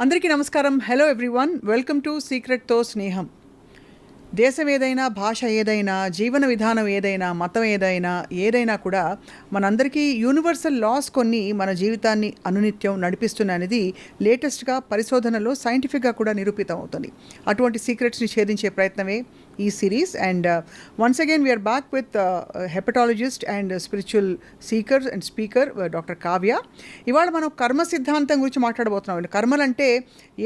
అందరికీ నమస్కారం. Hello everyone, welcome to సీక్రెట్తో స్నేహం. దేశం ఏదైనా, భాష ఏదైనా, జీవన విధానం ఏదైనా, మతం ఏదైనా కూడా మనందరికీ యూనివర్సల్ లాస్ కొన్ని మన జీవితాన్ని అనునిత్యం నడిపిస్తున్నది లేటెస్ట్గా పరిశోధనలో సైంటిఫిక్గా కూడా నిరూపితం అవుతుంది. అటువంటి సీక్రెట్స్ని ఛేదించే ప్రయత్నమే ఈ series. And once again we're back with hepatologist and spiritual seeker and speaker doctor Kavya. ఇవాళ మనం కర్మ సిద్ధాంతం గురించి మాట్లాడబోతున్నాం. కర్మలంటే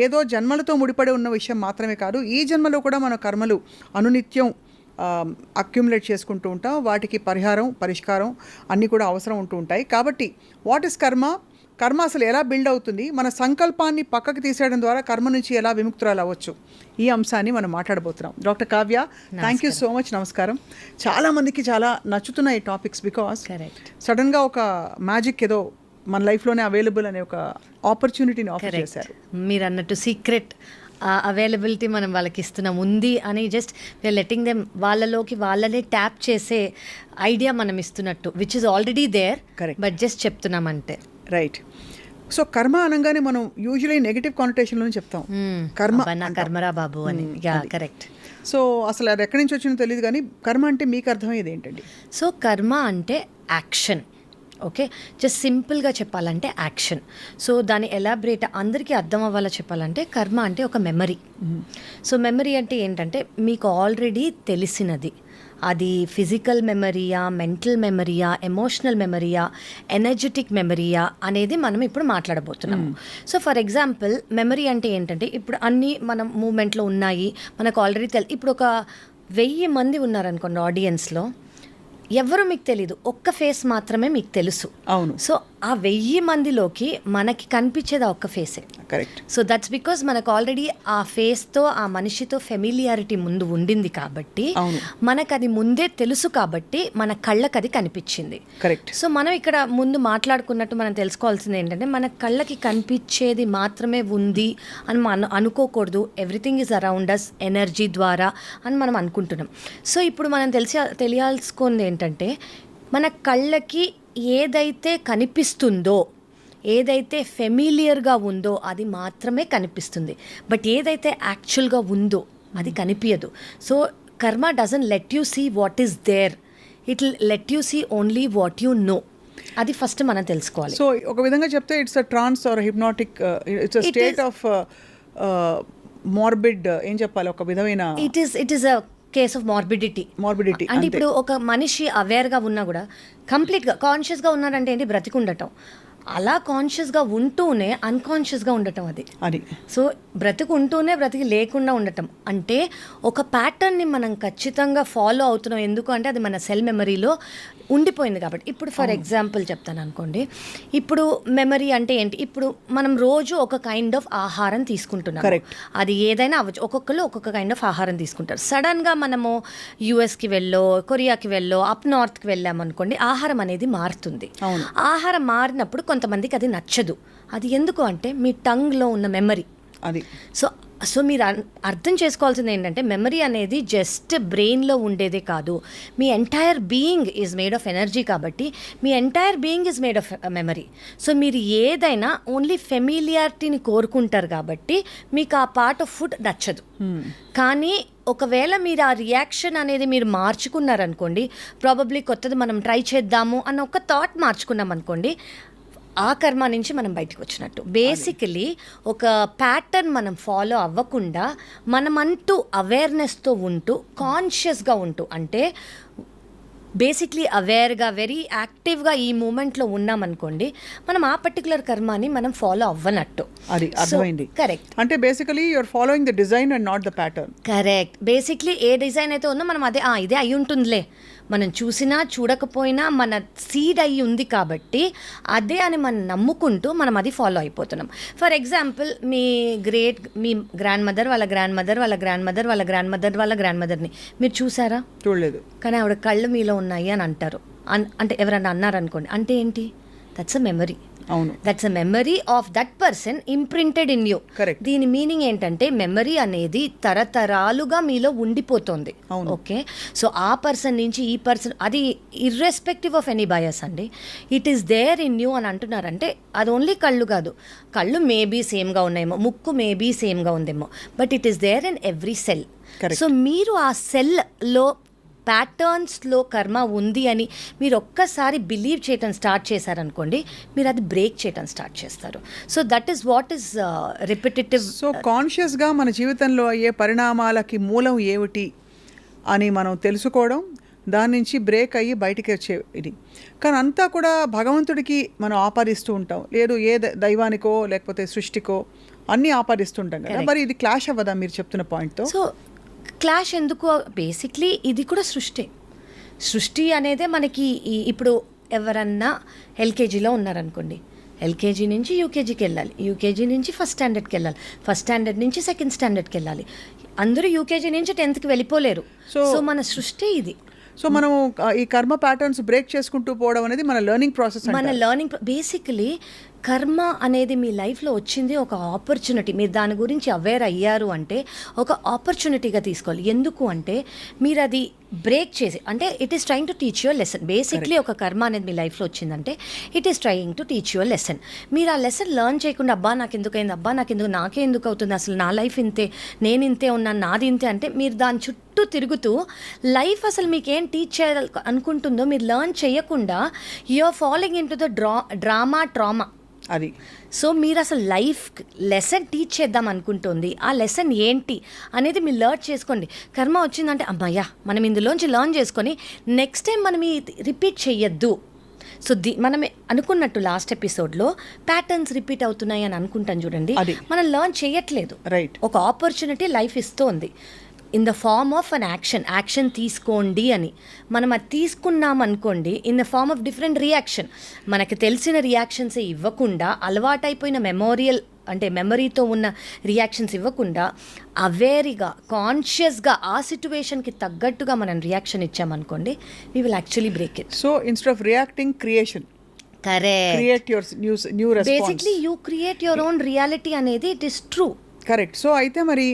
ఏదో జన్మలతో ముడిపడి ఉన్న విషయం మాత్రమే కాదు, ఈ జన్మలో కూడా మన కర్మలు అనునిత్యం అక్యుములేట్ చేసుకుంటూ ఉంటాం. వాటికి పరిష్కారం అన్నీ కూడా అవసరం ఉంటూ ఉంటాయి. కాబట్టి వాట్ ఇస్ కర్మ అసలు ఎలా బిల్డ్ అవుతుంది, మన సంకల్పాన్ని పక్కకు తీసేయడం ద్వారా కర్మ నుంచి ఎలా విముక్తురాలు అవ్వచ్చు, ఈ అంశాన్ని మనం మాట్లాడబోతున్నాం. Doctor Kavya, thank you so much. నమస్కారం. చాలామందికి చాలా నచ్చుతున్నాయి ఈ టాపిక్స్, బికాస్ సడన్గా ఒక మ్యాజిక్ ఏదో మన లైఫ్లోనే అవైలబుల్ అనే ఒక ఆపర్చునిటీని ఆఫర్ చేశారు. మీరు అన్నట్టు సీక్రెట్ అవైలబిలిటీ మనం వాళ్ళకి ఇస్తున్నాం ఉంది అని జస్ట్ వీఆర్ లెటింగ్ దెమ్ వాళ్ళలోకి వాళ్ళనే ట్యాప్ చేసే ఐడియా మనం ఇస్తున్నట్టు, which is already there, but just చెప్తున్నాం అంతే. రైట్. సో కర్మ అనగానే మనం యూజువల్లీ నెగటివ్ కానిటేషన్లోనే చెప్తాం, కర్మరా బాబు అని. కరెక్ట్. సో అసలు అది ఎక్కడి నుంచి వచ్చిందో తెలియదు, కానీ కర్మ అంటే మీకు అర్థమయ్యేది ఏంటండి? సో కర్మ అంటే యాక్షన్. ఓకే, జస్ట్ సింపుల్గా చెప్పాలంటే యాక్షన్. సో దాన్ని ఎలాబరేట్ అందరికీ అర్థం అవ్వాలో చెప్పాలంటే కర్మ అంటే ఒక మెమరీ. సో మెమరీ అంటే ఏంటంటే మీకు ఆల్రెడీ తెలిసినది, అది ఫిజికల్ మెమరీయా, మెంటల్ మెమరీయా, ఎమోషనల్ మెమరీయా, ఎనర్జెటిక్ మెమరీయా అనేది మనం ఇప్పుడు మాట్లాడబోతున్నాము. సో ఫర్ ఎగ్జాంపుల్ మెమరీ అంటే ఏంటంటే ఇప్పుడు అన్నీ మనం మూమెంట్లో ఉన్నాయి, మనకు ఆల్రెడీ ఇప్పుడు ఒక 1000 మంది ఉన్నారనుకోండి ఆడియన్స్లో, ఎవరు మీకు తెలీదు, ఒక్క ఫేస్ మాత్రమే మీకు తెలుసు. అవును. సో ఆ 1000 మందిలోకి మనకి కనిపించేది ఆ ఒక్క ఫేసే. కరెక్ట్. సో దట్స్ బికాజ్ మనకు ఆల్రెడీ ఆ ఫేస్తో, ఆ మనిషితో ఫెమిలియారిటీ ముందు ఉండింది కాబట్టి, మనకు అది ముందే తెలుసు కాబట్టి మన కళ్ళకి అది కనిపించింది. కరెక్ట్. సో మనం ఇక్కడ ముందు మాట్లాడుకున్నట్టు మనం తెలుసుకోవాల్సింది ఏంటంటే, మన కళ్ళకి కనిపించేది మాత్రమే ఉంది అని మనం అనుకోకూడదు. Everything is around us energy ద్వారా అని మనం అనుకుంటున్నాం. సో ఇప్పుడు మనం తెలియాల్సుకుంది ఏంటంటే, మన కళ్ళకి ఏదైతే కనిపిస్తుందో, ఏదైతే ఫెమిలియర్గా ఉందో అది మాత్రమే కనిపిస్తుంది. బట్ ఏదైతే యాక్చువల్గా ఉందో అది కనిపించదు. So karma doesn't let you see what is there, it let you see only what you know. అది ఫస్ట్ మనం తెలుసుకోవాలి. సో ఒక విధంగా చెప్తే it's a trance or hypnotic, it's a state of morbid, ఏం చెప్పాలి, ఒక విధమైన it is a case of morbidity. అంటే ఇప్పుడు ఒక మనిషి అవేర్గా ఉన్నా కూడా కంప్లీట్గా కాన్షియస్గా ఉన్నాడంటే ఏంటి, బ్రతికుండటం. అలా కాన్షియస్గా ఉంటూనే అన్కాన్షియస్గా ఉండటం అది. సో బ్రతికుంటూనే బ్రతికి లేకుండా ఉండటం అంటే ఒక ప్యాటర్న్ని మనం ఖచ్చితంగా ఫాలో అవుతున్నాం. ఎందుకు అంటే అది మన సెల్ మెమరీలో ఉండిపోయింది కాబట్టి. ఇప్పుడు ఫర్ ఎగ్జాంపుల్ చెప్తాను అనుకోండి, ఇప్పుడు మెమరీ అంటే ఏంటి, ఇప్పుడు మనం రోజు ఒక కైండ్ ఆఫ్ ఆహారం తీసుకుంటున్నాం. అది ఏదైనా అవ్వచ్చు, ఒక్కొక్కరు ఒక్కొక్క కైండ్ ఆఫ్ ఆహారం తీసుకుంటారు. సడన్గా మనము యుఎస్కి వెళ్ళో, కొరియాకి వెళ్ళో, అప్ నార్త్కి వెళ్ళామనుకోండి, ఆహారం అనేది మారుతుంది. ఆహారం మారినప్పుడు కొంతమందికి అది నచ్చదు. అది ఎందుకు అంటే మీ టంగ్లో ఉన్న మెమరీ అది. సో మీరు అర్థం చేసుకోవాల్సింది ఏంటంటే, మెమరీ అనేది జస్ట్ బ్రెయిన్లో ఉండేదే కాదు, మీ entire being is made of energy. కాబట్టి మీ entire being is made of memory. So మీరు ఏదైనా ఓన్లీ ఫెమిలియారిటీని కోరుకుంటారు కాబట్టి మీకు ఆ పార్ట్ ఆఫ్ ఫుడ్ నచ్చదు. కానీ ఒకవేళ మీరు ఆ రియాక్షన్ అనేది మీరు మార్చుకున్నారనుకోండి, ప్రాబబ్లీ కొత్తది మనం ట్రై చేద్దాము అన్న ఒక థాట్ మార్చుకున్నాం అనుకోండి, ఆ కర్మ నుంచి మనం బయటకు వచ్చినట్టు. బేసికలీ ఒక ప్యాటర్న్ మనం ఫాలో అవ్వకుండా మనమంటూ అవేర్నెస్తో ఉంటూ, కాన్షియస్గా ఉంటూ, అంటే బేసిక్లీ అవేర్గా వెరీ యాక్టివ్గా ఈ మూమెంట్లో ఉన్నామనుకోండి, మనం ఆ పర్టికులర్ కర్మాని మనం ఫాలో అవ్వనట్టు. అది అర్థమైంది. కరెక్ట్. అంటే basically you're following the design and not the pattern. Correct. Basically ఏ డిజైన్ అయితే ఉందో మనం అదే ఇదే అయి ఉంటుందిలే, మనం చూసినా చూడకపోయినా మన సీడ్ అయ్యి ఉంది కాబట్టి అదే అని మనం నమ్ముకుంటూ మనం అది ఫాలో అయిపోతున్నాం. For example me grand mother వాళ్ళ గ్రాండ్ మదర్ వాళ్ళ గ్రాండ్ మదర్ వాళ్ళ గ్రాండ్ మదర్ వాళ్ళ గ్రాండ్ మదర్ని మీరు చూసారా? చూడలేదు. కానీ ఆవిడ కళ్ళు మీలో ఉన్నాయి అని అంటారు. అంటే ఎవరన్నా అన్నారనుకోండి, అంటే ఏంటి, దట్స్ అ మెమరీ. అవును. That's a memory of that person imprinted in you. Correct. దీని మీనింగ్ ఏంటంటే మెమరీ అనేది తరతరాలుగా మీలో ఉండిపోతుంది. అవును. ఓకే, సో ఆ పర్సన్ నుంచి ఈ పర్సన్, అది ఇర్రెస్పెక్టివ్ ఆఫ్ ఎనీ బయస్ అండి. It is there in you అని అంటున్నారంటే అది ఓన్లీ కళ్ళు కాదు, కళ్ళు మేబీ సేమ్గా ఉన్నాయేమో, ముక్కు మేబీ సేమ్గా ఉందేమో, but it is there in every cell. Correct. So మీరు ఆ సెల్లో ప్యాటర్న్స్లో కర్మ ఉంది అని మీరు ఒక్కసారి బిలీవ్ చేయటం స్టార్ట్ చేశారనుకోండి, మీరు అది బ్రేక్ చేయటం స్టార్ట్ చేస్తారు. So that is what is repetitive. So కాన్షియస్గా మన జీవితంలో అయ్యే పరిణామాలకి మూలం ఏమిటి అని మనం తెలుసుకోవడం, దాని నుంచి బ్రేక్ అయ్యి బయటికి వచ్చే ఇది. కానీ అంతా కూడా భగవంతుడికి మనం ఆపాదిస్తూ ఉంటాం, లేదు ఏ దైవానికో లేకపోతే సృష్టికో అన్నీ ఆపాదిస్తుంటాం కదా. మరి ఇది క్లాష్ అవ్వదా మీరు చెప్తున్న పాయింట్తో? సో క్లాష్ ఎందుకు? బేసిక్లీ ఇది కూడా సృష్టి అనేదే మనకి ఇప్పుడు ఎవరన్నా ఎల్కేజీలో ఉన్నారనుకోండి, ఎల్కేజీ నుంచి యూకేజీకి వెళ్ళాలి, యూకేజీ నుంచి ఫస్ట్ స్టాండర్డ్కి వెళ్ళాలి, ఫస్ట్ స్టాండర్డ్ నుంచి సెకండ్ స్టాండర్డ్కి వెళ్ళాలి. అందరూ యూకేజీ నుంచి 10th వెళ్ళిపోలేరు. సో మన సృష్టి ఇది. సో మనం ఈ కర్మ ప్యాటర్న్స్ బ్రేక్ చేసుకుంటూ పోవడం అనేది మన లెర్నింగ్ ప్రాసెస్. మన లెర్నింగ్ బేసికలీ కర్మ అనేది మీ లైఫ్లో వచ్చింది ఒక ఆపర్చునిటీ. మీరు దాని గురించి అవేర్ అయ్యారు అంటే ఒక ఆపర్చునిటీగా తీసుకోవాలి. ఎందుకు అంటే మీరు అది బ్రేక్ చేసి, అంటే it is trying to teach your lesson. Basically ఒక కర్మ అనేది మీ లైఫ్లో వచ్చిందంటే it is trying to teach your lesson. మీరు ఆ లెసన్ లెర్న్ చేయకుండా అబ్బా నాకు ఎందుకు అయింది, అబ్బా నాకే ఎందుకు అవుతుంది, అసలు నా లైఫ్ ఇంతే, నేను ఇంతే ఉన్నాను, నాది ఇంతే అంటే మీరు దాని చుట్టూ తిరుగుతూ లైఫ్ అసలు మీకేం టీచ్ చేయాలి అనుకుంటుందో మీరు లెర్న్ చేయకుండా you are following into the trauma అది. సో మీరు అసలు లైఫ్ లెసన్ టీచ్ చేద్దాం అనుకుంటుంది, ఆ లెసన్ ఏంటి అనేది మీరు లెర్న్ చేసుకోండి. కర్మ వచ్చిందంటే అమ్మయ్యా మనం ఇందులోంచి లెర్న్ చేసుకొని నెక్స్ట్ టైం మనం రిపీట్ చెయ్యొద్దు. సో మనం అనుకున్నట్టు లాస్ట్ ఎపిసోడ్లో ప్యాటర్న్స్ రిపీట్ అవుతున్నాయి అని అనుకుంటాం చూడండి, మనం లెర్న్ చేయట్లేదు. రైట్. ఒక ఆపర్చునిటీ లైఫ్ ఇస్తోంది in the form of an action తీసుకోండి అని. మనం అది తీసుకున్నాం అనుకోండి in the form of different reaction. మనకు తెలిసిన రియాక్షన్సే ఇవ్వకుండా, అలవాటైపోయిన మెమరీతో ఉన్న రియాక్షన్స్ ఇవ్వకుండా అవేర్గా కాన్షియస్గా ఆ సిచ్యువేషన్కి తగ్గట్టుగా మనం రియాక్షన్ ఇచ్చామనుకోండి, we will actually break it. So instead of reacting, creation. Correct. Create your new response. Basically you create your own reality అనేది it is true. Correct. So అయితే మరి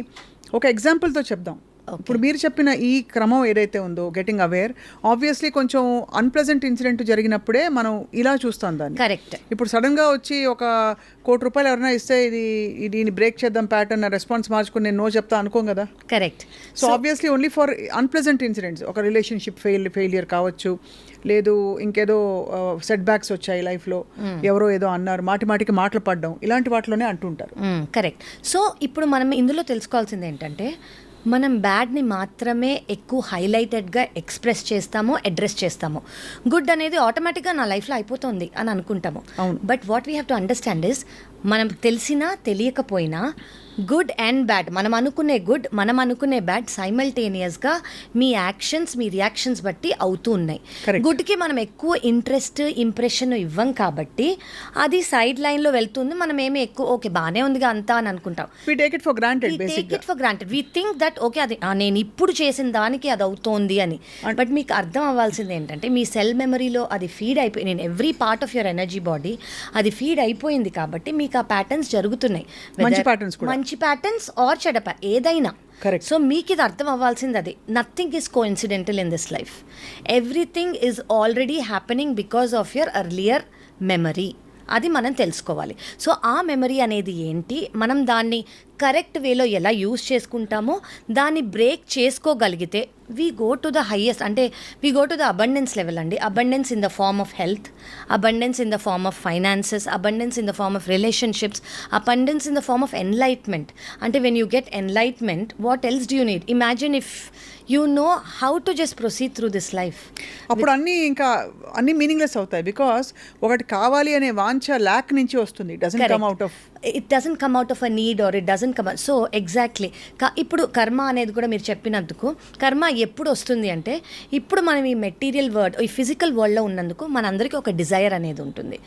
ఒక ఎగ్జాంపుల్తో చెప్దాం. ఇప్పుడు మీరు చెప్పిన ఈ క్రమం ఏదైతే ఉందో, గెటింగ్ అవేర్, ఆబ్వియస్లీ కొంచెం అన్ప్లెజెంట్ ఇన్సిడెంట్ జరిగినప్పుడే మనం ఇలా చూస్తాం దాన్ని. కరెక్ట్. ఇప్పుడు సడన్గా వచ్చి ఒక ₹1 ఎవరైనా ఇస్తే దీన్ని బ్రేక్ చేద్దాం ప్యాటర్న్, రెస్పాన్స్ మార్చుకుని నేను నో చెప్తా అనుకోం కదా. Correct. So obviously only for unpleasant incidents, ఒక రిలేషన్షిప్ ఫెయిలియర్ కావచ్చు, లేదు ఇంకేదో సెట్ బ్యాక్స్ వచ్చాయి లైఫ్లో, ఎవరో ఏదో అన్నారు, మాటికి మాటలు పడ్డం, ఇలాంటి వాటిలోనే అంటుంటారు. కరెక్ట్. సో ఇప్పుడు మనం ఇందులో తెలుసుకోవాల్సింది ఏంటంటే మనం బ్యాడ్ని మాత్రమే ఎక్కువ హైలైటెడ్గా ఎక్స్ప్రెస్ చేస్తాము, అడ్రస్ చేస్తాము. గుడ్ అనేది ఆటోమేటిక్గా నా లైఫ్లో అయిపోతుంది అని అనుకుంటాము. But what we have to understand is, మనం తెలిసినా తెలియకపోయినా గుడ్ అండ్ బ్యాడ్, మనం అనుకునే గుడ్, మనం అనుకునే బ్యాడ్ సైమల్టేనియస్గా మీ యాక్షన్స్, మీ రియాక్షన్స్ బట్టి అవుతూ ఉన్నాయి. గుడ్కి మనం ఎక్కువ ఇంట్రెస్ట్, ఇంప్రెషన్ ఇవ్వం కాబట్టి అది సైడ్ లైన్లో వెళ్తుంది. మనం ఏమి ఎక్కువ ఓకే బాగానే ఉందిగా అంతా అని అనుకుంటాం. We take it for granted. We think that okay అది నేను ఇప్పుడు చేసిన దానికి అది అవుతోంది అని. బట్ మీకు అర్థం అవ్వాల్సింది ఏంటంటే మీ సెల్ మెమరీలో అది ఫీడ్ అయిపోయి, నేను every part of your energy body అది ఫీడ్ అయిపోయింది కాబట్టి మీకు ఆ ప్యాటర్న్స్ జరుగుతున్నాయి. మంచి ప్యాటర్న్స్ ఆర్ చెడ్డ ఏదైనా. సో మీకు ఇది అర్థం అవ్వాల్సింది అది. Nothing is coincidental in this life. Everything is already happening because of your earlier memory. అది మనం తెలుసుకోవాలి. సో ఆ మెమరీ అనేది ఏంటి, మనం దాన్ని కరెక్ట్ వేలో ఎలా యూజ్ చేసుకుంటామో దాన్ని బ్రేక్ చేసుకోగలిగితే we go to the highest, అంటే we go to the abundance level అండి. Abundance in the form of health, abundance in the form of finances, abundance in the form of relationships, abundance in the form of enlightenment. అంటే when you get enlightenment, what else do you need? Imagine if you know how to just proceed through this life. అప్పుడు అన్ని meaningless అవుతాయి. Because ఒకటి కావాలి అనే వాంఛ lack నుంచి వస్తుంది. It doesn't come out of a need or it doesn't come. So exactly ఇప్పుడు కర్మ అనేది కూడా మీరు చెప్పినందుకు, కర్మ ఎప్పుడు వస్తుంది అంటే ఇప్పుడు మనం ఈ మెటీరియల్ వరల్డ్, ఈ ఫిజికల్ వరల్డ్లో ఉన్నందుకు మనందరికీ ఒక డిజైర్ అనేది ఉంటుంది.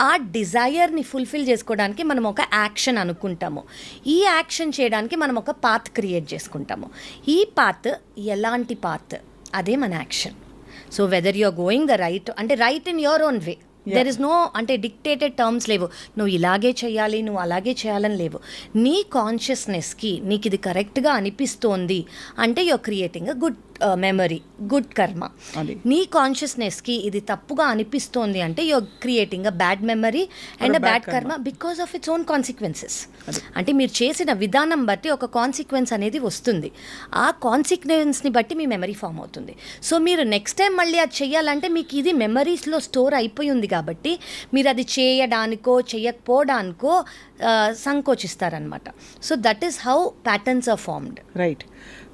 ఆ డిజైర్ని ఫుల్ఫిల్ చేసుకోవడానికి మనం ఒక యాక్షన్ అనుకుంటాము. ఈ యాక్షన్ చేయడానికి మనం ఒక పాత్ క్రియేట్ చేసుకుంటాము. ఈ పాత్ ఎలాంటి పాత్, అదే మన action. So whether you are going the right, అంటే right in your own way, there is no అంటే డిక్టేటెడ్ టర్మ్స్ లేవు, నువ్వు ఇలాగే చేయాలి, నువ్వు అలాగే చేయాలని లేవు. నీ కాన్షియస్నెస్కి నీకు ఇది కరెక్ట్గా అనిపిస్తోంది అంటే you're creating a good memory, good karma. నీ కాన్షియస్నెస్కి ఇది తప్పుగా అనిపిస్తోంది అంటే you're creating a bad memory and a bad karma because of its own consequences. అంటే మీరు చేసిన విధానం బట్టి ఒక కాన్సిక్వెన్స్ అనేది వస్తుంది, ఆ కాన్సిక్వెన్స్ని బట్టి మీ మెమరీ ఫామ్ అవుతుంది. సో మీరు నెక్స్ట్ టైం మళ్ళీ అది చేయాలంటే మీకు ఇది మెమరీస్లో స్టోర్ అయిపోయి ఉంది కాబట్టి మీరు అది చేయడానికో చేయకపోవడానికో సంకోచిస్తారనమాట. So that is how patterns are formed. Right.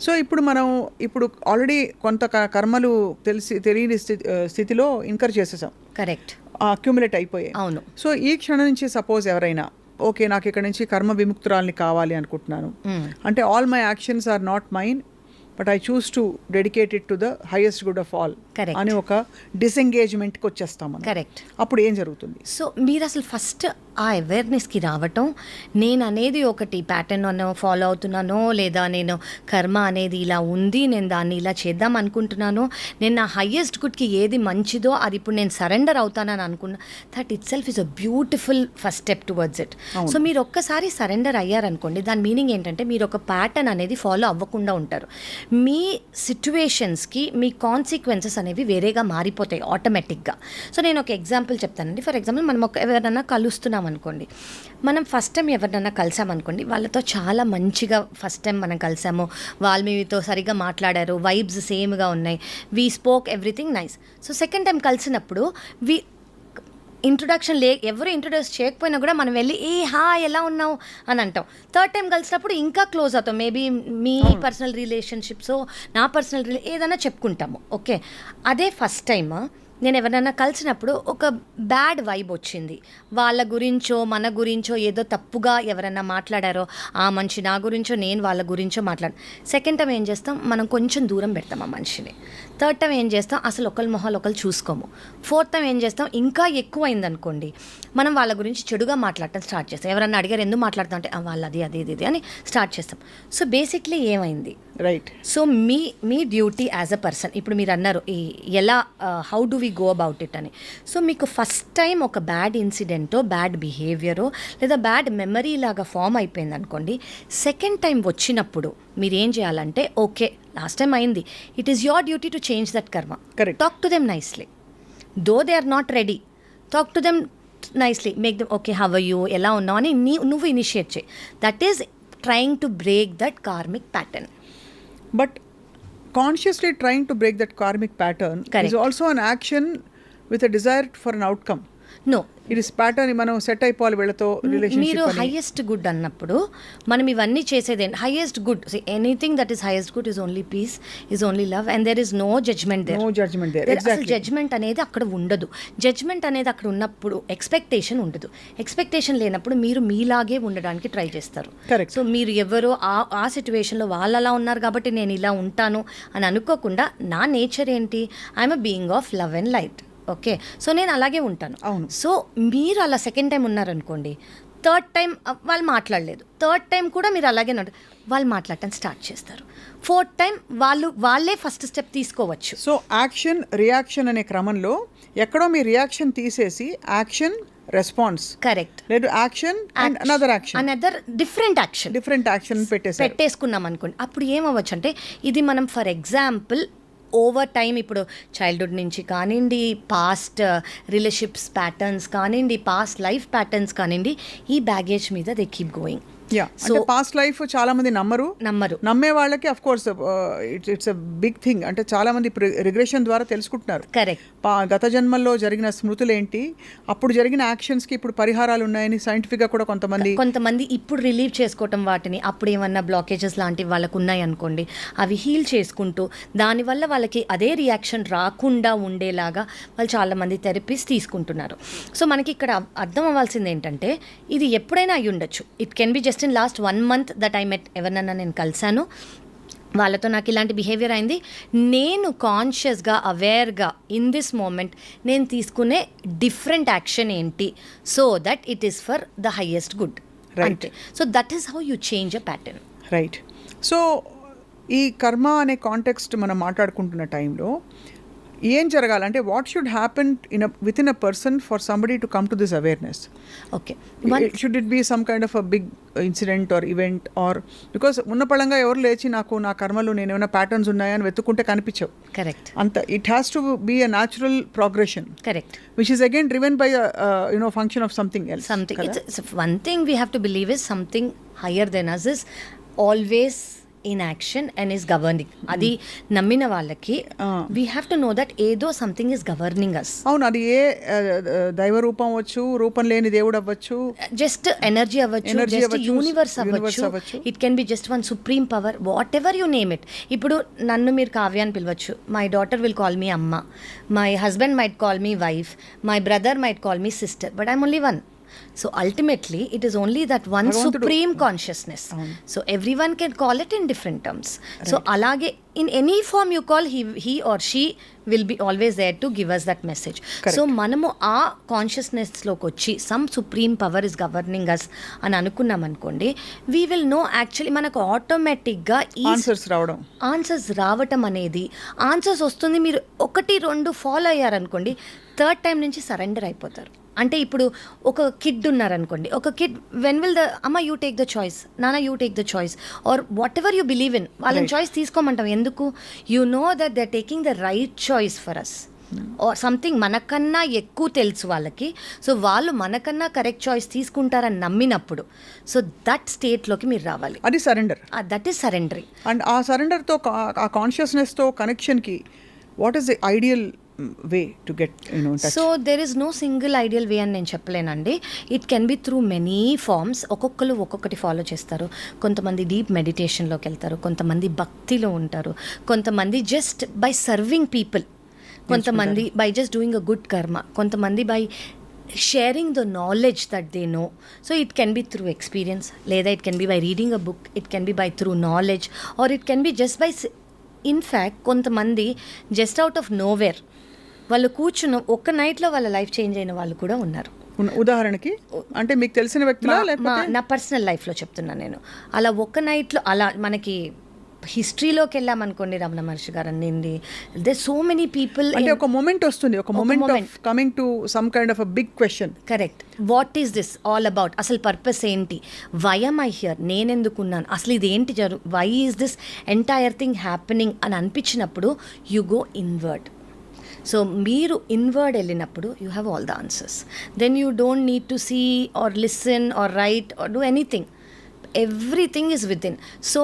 So ఇప్పుడు ఆల్రెడీ కొంత కర్మలు తెలియని స్థితిలో ఇన్కర్ చేసేసాం. కరెక్ట్. అక్యుములేట్ అయిపోయాయి. అవును. సో ఈ క్షణం నుంచి సపోజ్ ఎవరైనా ఓకే నాకు ఇక్కడ నుంచి కర్మ విముక్తురాల్ని కావాలి అనుకుంటున్నాను అంటే all my actions are not mine but I choose to dedicate it to the highest good of all అని ఒక డిసెంగేజ్మెంట్కి వచ్చేస్తాం. కరెక్ట్. అప్పుడు ఏం జరుగుతుంది? సో మీరు అసలు ఫస్ట్ ఆ అవేర్నెస్కి రావటం, నేను అనేది ఒకటి ప్యాటర్న్ అన్నో ఫాలో అవుతున్నానో లేదా నేను కర్మ అనేది ఇలా ఉంది, నేను దాన్ని ఇలా చేద్దాం అనుకుంటున్నాను, నేను నా హయ్యెస్ట్ గుడ్కి ఏది మంచిదో అది ఇప్పుడు నేను సరెండర్ అవుతానని అనుకున్నా, that it self is a beautiful first step towards it. So మీరు ఒక్కసారి సరెండర్ అయ్యారనుకోండి, దాని మీనింగ్ ఏంటంటే మీరు ఒక ప్యాటర్న్ అనేది ఫాలో అవ్వకుండా ఉంటారు. మీ సిచ్యువేషన్స్కి మీ కాన్సిక్వెన్సెస్ అనేవి వేరేగా మారిపోతాయి ఆటోమేటిక్గా. సో నేను ఒక ఎగ్జాంపుల్ చెప్తానండి. ఫర్ ఎగ్జాంపుల్ మనం ఎవరైనా కలుస్తున్నాం అనుకోండి, మనం ఫస్ట్ టైం ఎవరినైనా కలిసామనుకోండి, వాళ్ళతో చాలా మంచిగా ఫస్ట్ టైం మనం కలిసాము, వాళ్ళు మీతో సరిగ్గా మాట్లాడారు, వైబ్స్ సేమ్గా ఉన్నాయి, we spoke everything nice. So second time కలిసినప్పుడు ఇంట్రొడక్షన్ ఎవరు ఇంట్రొడ్యూస్ చేయకపోయినా కూడా మనం వెళ్ళి హాయ్ ఎలా ఉన్నావు అని అంటాం. థర్డ్ టైం కలిసినప్పుడు ఇంకా క్లోజ్ అవుతాం. మేబీ మీ పర్సనల్ రిలేషన్షిప్స్, నా పర్సనల్ ఏదైనా చెప్పుకుంటాము. ఓకే, అదే ఫస్ట్ టైం నేను ఎవరైనా కలిసినప్పుడు ఒక బ్యాడ్ వైబ్ వచ్చింది, వాళ్ళ గురించో మన గురించో ఏదో తప్పుగా ఎవరైనా మాట్లాడారో, ఆ మనిషి నా గురించో నేను వాళ్ళ గురించో సెకండ్ టైం ఏం చేస్తాం, మనం కొంచెం దూరం పెడతాం ఆ మనిషిని. థర్డ్ టైం ఏం చేస్తాం, అసలు ఒకరి మొహాలు ఒకరు చూసుకోము. ఫోర్త్ టైం ఏం చేస్తాం, ఇంకా ఎక్కువ అయిందనుకోండి, మనం వాళ్ళ గురించి చెడుగా మాట్లాడటం స్టార్ట్ చేస్తాం. ఎవరన్నా అడిగారు ఎందుకు మాట్లాడతాం అంటే వాళ్ళు అది ఇది అని స్టార్ట్ చేస్తాం. సో బేసిక్లీ ఏమైంది, రైట్. సో మీ డ్యూటీ యాజ్ అ పర్సన్, ఇప్పుడు మీరు అన్నారు ఎలా how do we go about it అని. సో మీకు ఫస్ట్ టైం ఒక బ్యాడ్ ఇన్సిడెంటో బ్యాడ్ బిహేవియరో లేదా బ్యాడ్ మెమరీ లాగా ఫామ్ అయిపోయింది అనుకోండి, సెకండ్ టైం వచ్చినప్పుడు మీరు ఏం చేయాలంటే ఓకే లాస్ట్ టైం అయింది, it is your duty to change that karma. Correct. Talk to them nicely, though they are not ready, talk to them nicely, make them okay how are you, ఎలా ఉన్నావు అని నువ్వు initiate చేయి. That is trying to break that karmic pattern. But consciously trying to break that karmic pattern Correct. is also an action with a desire for an outcome. No. It is pattern మనం set అయిపోవాలి వీళ్ళతో మీరు relationship. Highest good అన్నప్పుడు మనం ఇవన్నీ చేసేది highest good, anything that is highest good is only peace, is only love and there is no judgement there. No judgement there. అసలు judgement అనేది అక్కడ ఉండదు. జడ్జ్మెంట్ అనేది అక్కడ ఉన్నప్పుడు ఎక్స్పెక్టేషన్ ఉండదు. ఎక్స్పెక్టేషన్ లేనప్పుడు మీరు మీలాగే ఉండడానికి ట్రై చేస్తారు. కరెక్ట్. సో మీరు ఎవరో ఆ సిచ్యువేషన్లో వాళ్ళు అలా ఉన్నారు కాబట్టి నేను ఇలా ఉంటాను అని అనుకోకుండా, నా నేచర్ ఏంటి, I'm a being of love and light. Okay, so నేను అలాగే ఉంటాను. అవును. సో మీరు అలా సెకండ్ టైం ఉన్నారనుకోండి, థర్డ్ టైం వాళ్ళు మాట్లాడలేదు, థర్డ్ టైం కూడా మీరు అలాగే వాళ్ళు మాట్లాడటం స్టార్ట్ చేస్తారు. ఫోర్త్ టైం వాళ్ళే ఫస్ట్ స్టెప్ తీసుకోవచ్చు. సో యాక్షన్ రియాక్షన్ అనే క్రమంలో ఎక్కడో మీ రియాక్షన్ తీసేసి యాక్షన్ రెస్పాన్స్, కరెక్ట్, లేదు action and another action, another different action పెట్టేసుకున్నాం అనుకోండి, అప్పుడు ఏమవ్వచ్చు అంటే ఇది మనం ఫర్ ఎగ్జాంపుల్ ఓవర్ టైం ఇప్పుడు చైల్డ్హుడ్ నుంచి కానివ్వండి, పాస్ట్ రిలేషన్షిప్స్ ప్యాటర్న్స్ కానివ్వండి, పాస్ట్ లైఫ్ ప్యాటర్న్స్ కానివ్వండి, ఈ బ్యాగేజ్ మీద దే కీప్ గోయింగ్. అంటే పాస్ట్ లైఫ్ చాలా మంది నమ్మరు. నమ్మే వాళ్ళకి of course it's a big thing. అంటే చాలా మంది రిగ్రెషన్ ద్వారా తెలుసుకుంటున్నారు. కరెక్ట్. గత జన్మల్లో జరిగిన స్మృతులు ఏంటి, అప్పుడు జరిగిన యాక్షన్స్ కి ఇప్పుడు పరిహారాలు ఉన్నాయని సైంటిఫిక్ గా కూడా కొంతమంది ఇప్పుడు రిలీవ్ చేసుకోవటం, వాటిని అప్పుడు ఏమన్నా బ్లాకేజెస్ లాంటివి వాళ్ళకు ఉన్నాయి అనుకోండి, అవి హీల్ చేసుకుంటూ దానివల్ల వాళ్ళకి అదే రియాక్షన్ రాకుండా ఉండేలాగా వాళ్ళు చాలా మంది థెరపీస్ తీసుకుంటున్నారు. సో మనకి ఇక్కడ అర్థం అవ్వాల్సింది ఏంటంటే ఇది ఎప్పుడైనా అయ్యి ఉండొచ్చు. It can be just in last 1 month that I met, ఎవరినన్నా నేను కలిశాను, వాళ్ళతో నాకు ఇలాంటి బిహేవియర్ అయింది, నేను కాన్షియస్గా అవేర్గా ఇన్ దిస్ మూమెంట్ నేను తీసుకునే డిఫరెంట్ యాక్షన్ ఏంటి, so that it is for the highest good. Right. So that is how you change a pattern. Right. So ఈ కర్మ అనే కాంటెక్స్ట్ మనం మాట్లాడుకుంటున్న టైంలో ఏం జరగాలి అంటే what should happen within a person for somebody to come to this awareness? Okay, should it be some kind of a big incident or event or because ఉన్న పళంగా ఎవరు లేచి నాకు నా కర్మలు నేను ఏమైనా ప్యాటర్న్స్ ఉన్నాయని వెతుక్కుంటే కనిపించవు. కరెక్ట్, అంత it has to be a natural progression correct, which is again driven by a function of something else. Something. It's one thing we have to believe is something higher than us is always in action and is governing. అది నమ్మిన వాళ్ళకి we have to know that ఏదో something is governing us. అవును, అది ఏ దైవ రూపం అవ్వచ్చు, రూపం లేని దేవుడు అవ్వచ్చు, జస్ట్ ఎనర్జీ అవ్వచ్చు, జస్ట్ యూనివర్స్ అవ్వచ్చు, it can be just one supreme power, whatever you name it. ఇప్పుడు నన్ను మీరు కావ్య అని పిలవచ్చు, my daughter will call me అమ్మ, my husband might call me wife, my brother might call me sister, but I'm only one. So ultimately it is only that one supreme consciousness. So everyone can call it in different terms. Right. So alage in any form you call, he or she will be always there to give us that message. Correct. So manamu aa consciousness loki vachi some supreme power is governing us అని అనుకున్నాం అనుకోండి, we will know actually మనకు automatic గా answers రావటం అనేది, answers వస్తుంది, మీరు 1-2 follow అయ్యారనుకోండి, థర్డ్ టైం నుంచి సరెండర్ అయిపోతారు. అంటే ఇప్పుడు ఒక కిడ్ ఉన్నారనుకోండి, ఒక కిడ్ వెన్ విల్ ద అమ్మ యూ టేక్ ద చాయిస్, నాన్న you take the choice, or whatever you believe in, వాళ్ళని చాయిస్ తీసుకోమంటాం. ఎందుకు? You know that they are taking the right choice for us, or something మనకన్నా ఎక్కువ తెలుసు వాళ్ళకి, so వాళ్ళు మనకన్నా కరెక్ట్ చాయిస్ తీసుకుంటారని నమ్మినప్పుడు, సో దట్ స్టేట్లోకి మీరు రావాలి. అది surrender, that is surrendering. And ఆ సరెండర్తో, ఆ కాన్షియస్నెస్తో కనెక్షన్కి what is the ideal way to get touch? So there is no single ideal way అని నేను చెప్పలేనండి. It can be through many forms. ఒక్కొక్కరు ఒక్కొక్కటి ఫాలో చేస్తారు. కొంతమంది డీప్ మెడిటేషన్లోకి వెళ్తారు, కొంతమంది భక్తిలో ఉంటారు, కొంతమంది జస్ట్ బై సర్వింగ్ పీపుల్, కొంతమంది by just doing a good కర్మ, కొంతమంది by sharing the knowledge that they know. So it can be through experience, లేదా it can be by reading a book, it can be by through knowledge, or it can be just by in fact కొంతమంది just out of nowhere వాళ్ళు కూర్చున్న ఒక్క నైట్లో వాళ్ళ life change అయిన వాళ్ళు కూడా ఉన్నారు. ఉదాహరణకి అంటే మీకు తెలిసిన వ్యక్తులా లేకపోతే? నా పర్సనల్ లైఫ్లో చెప్తున్నాను నేను. అలా ఒక్క నైట్లో, అలా మనకి హిస్టరీలోకి వెళ్ళామనుకోండి, రమణ మహర్షి గారు అన్నింది, దే సో మెనీ పీపుల్. అంటే ఒక మొమెంట్ వస్తుంది, ఒక moment of coming to some kind of a big question. Correct. What is this all about? అసలు పర్పస్ ఏంటి? Why am I here? నేనెందుకున్నాను? అసలు ఇది ఏంటి why is this entire thing happening అని అనిపించినప్పుడు యు గో ఇన్వర్డ్. సో మీరు inward వెళ్ళినప్పుడు you have all the answers. Then you don't need to see or listen are right or do anything. Everything is with in. So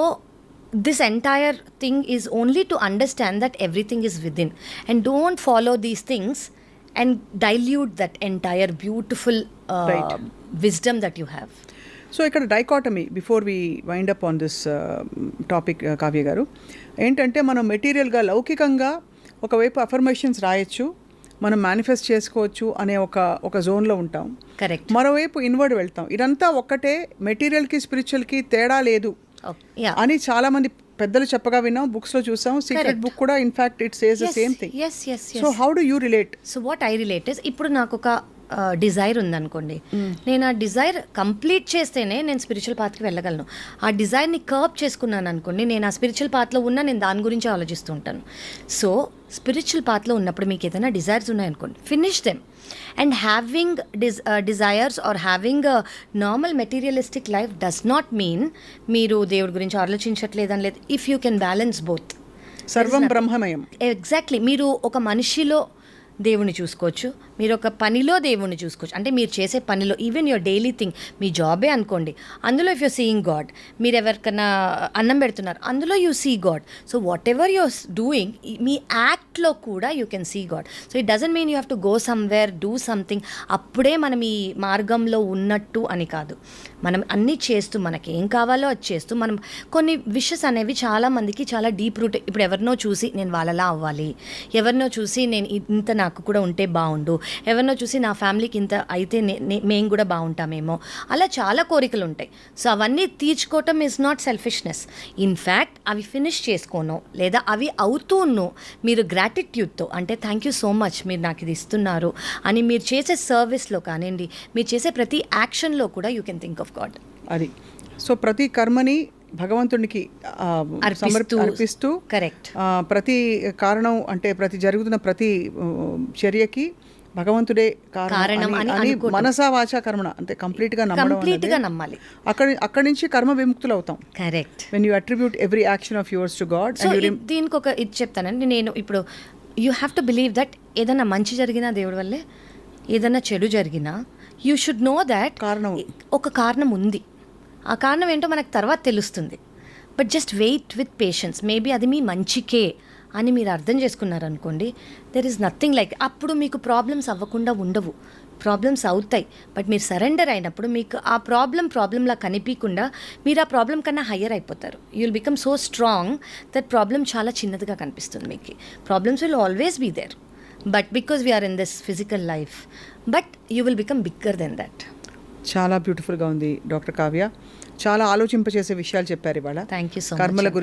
this entire thing is only to understand that everything is within, and don't follow these things and dilute that entire beautiful wisdom that you have. So ఇక్కడ dichotomy, before we wind up on this topic Kavya garu, ఏంటంటే మనం మెటీరియల్గా లౌకికంగా ఒకవైపు affirmations రాయొచ్చు, మనం manifest చేసుకోవచ్చు అనే ఒక జోన్లో ఉంటాం. కరెక్ట్. మరోవైపు ఇన్వర్డ్ వెళ్తాం. ఇదంతా ఒక్కటే, మెటీరియల్కి స్పిరిచువల్కి తేడా లేదు అని చాలా మంది పెద్దలు చెప్పగా విన్నాం, బుక్స్ లో చూసాం. సీక్రెట్ బుక్ కూడా in fact it says the same thing. So how do you relate? So what I relate is, ఇప్పుడు నాకు ఒక డిజైర్ ఉందనుకోండి, నేను ఆ డిజైర్ కంప్లీట్ చేస్తేనే నేను స్పిరిచువల్ పాత్కి వెళ్ళగలను. ఆ డిజైర్ని కర్బ్ చేసుకున్నాను అనుకోండి, నేను ఆ స్పిరిచువల్ పాత్లో ఉన్నా నేను దాని గురించి ఆలోచిస్తూ ఉంటాను. సో స్పిరిచువల్ పాత్లో ఉన్నప్పుడు మీకు ఏదైనా డిజైర్స్ ఉన్నాయనుకోండి, finish them. And having desires or having a normal materialistic life does not mean మీరు దేవుడి గురించి ఆలోచించట్లేదని లేదు. If you can balance both, సర్వం బ్రహ్మమయం. ఎగ్జాక్ట్లీ. మీరు ఒక మనిషిలో దేవుణ్ణి చూసుకోవచ్చు, మీరు ఒక పనిలో దేవుణ్ణి చూసుకోవచ్చు. అంటే మీరు చేసే పనిలో, ఈవెన్ యువర్ డైలీ థింగ్, మీ జాబే అనుకోండి, అందులో ఇఫ్ యూర్ సీయింగ్ గాడ్, మీరు ఎవరికైనా అన్నం పెడుతున్నారు, అందులో you see God. So whatever you're doing, మీ యాక్ట్లో కూడా you can see God. So it doesn't mean you have to go somewhere, do something, అప్పుడే మనం ఈ మార్గంలో ఉన్నట్టు అని కాదు. మనం అన్నీ చేస్తూ, మనకి ఏం కావాలో అది చేస్తూ, మనం కొన్ని విషెస్ అనేవి చాలామందికి చాలా డీప్ రూట్. ఇప్పుడు ఎవరినో చూసి నేను వాళ్ళలా అవ్వాలి, ఎవరినో చూసి నేను ఇంత నాకు కూడా ఉంటే బాగుండు, ఎవరినో చూసి నా ఫ్యామిలీకి ఇంత అయితే మేము కూడా బాగుంటామేమో, అలా చాలా కోరికలు ఉంటాయి. సో అవన్నీ తీర్చుకోవటం ఈజ్ నాట్ సెల్ఫిష్నెస్. ఇన్ఫ్యాక్ట్ అవి ఫినిష్ చేసుకోను, లేదా అవి అవుతూను మీరు గ్రాటిట్యూడ్తో, అంటే థ్యాంక్ యూ సో మచ్ మీరు నాకు ఇది ఇస్తున్నారు అని మీరు చేసే సర్వీస్లో కానివ్వండి, మీరు చేసే ప్రతి యాక్షన్లో కూడా you can think of God. అది. సో ప్రతి కర్మని భగవంతునికి అర్పిస్తూ కరెక్ట్. ప్రతి కారణం అంటే ప్రతి చర్యకి భగవంతుడే కారణం అని మనసా వాచా కర్మణ అంటే కంప్లీట్గా నమ్మాలి. అక్కడి నుంచి కర్మ విముక్తులు అవుతాం. Correct. When you attribute every action of yours to God. So దీనికి ఒక ఇది చెప్తానండి నేను ఇప్పుడు. You have to believe that ఏదైనా మంచి జరిగినా దేవుడి వల్లే, ఏదైనా చెడు జరిగినా యూ షుడ్ నో దాట్ ఒక కారణం ఉంది. ఆ కారణం ఏంటో మనకు తర్వాత తెలుస్తుంది. But just wait with patience. Maybe అది మీ మంచికే అని మీరు అర్థం చేసుకున్నారనుకోండి, దెర్ ఈజ్ నథింగ్ లైక్. అప్పుడు మీకు ప్రాబ్లమ్స్ అవ్వకుండా ఉండవు. ప్రాబ్లమ్స్ అవుతాయి, బట్ మీరు సరెండర్ అయినప్పుడు మీకు ఆ ప్రాబ్లంలా కనిపించకుండా మీరు ఆ ప్రాబ్లం కన్నా హయ్యర్ అయిపోతారు. You will become so strong that problem చాలా చిన్నదిగా కనిపిస్తుంది మీకు. Problems will always be there, but because we're in this physical life, but you will become bigger than that. చాలా బ్యూటిఫుల్గా ఉంది డాక్టర్ కావ్య. చాలా ఆలోచింపచేసే విషయాలు చెప్పారు ఇవాళ. Thank you so much. కర్మల గురించి